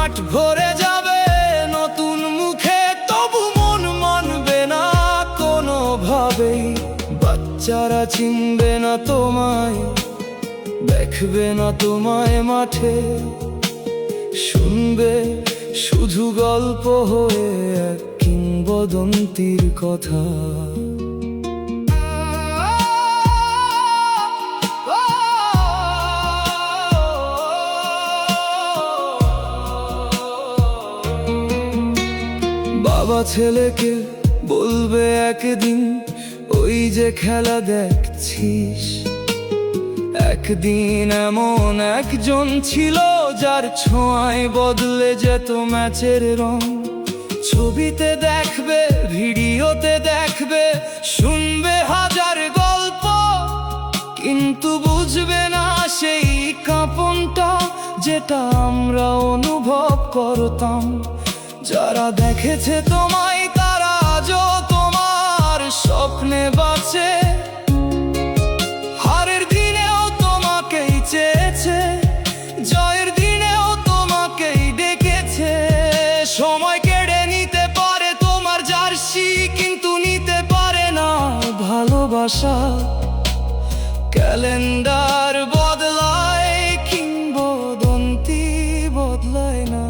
মাঠ ভরে যাবে নতুন মুখে, তবু মন মানবে না কোনোভাবেই। বাচ্চারা চিনবে না তোমায়, দেখবে না তোমায় মাঠে, শুনবে শুধু গল্প হয়ে এক কিংবদন্তির কথা। বাবা ছেলেকে বলবে একদিন, ওই যে খেলা দেখছিস, একদিন এমন একজন ছিল যার ছোঁয়ায় বদলে যেত ম্যাচের রং। ছবিতে দেখবে, ভিডিওতে দেখবে, শুনবে হাজার গল্প, কিন্তু বুঝবে না সেই কাঁপনটা যেটা আমরা অনুভব করতাম। যারা দেখেছে তোমায় তারা আজও তোমার স্বপ্নে বাঁচে, হারের দিনেও তোমাকেই চেয়েছে, জয়ের দিনেও তোমাকেই ডেকেছে। সময় কেড়ে নিতে পারে তোমার জার্সি, কিন্তু নিতে পারে না ভালোবাসা। ক্যালেন্ডার বদলায়, কিংবদন্তি বদলায় না।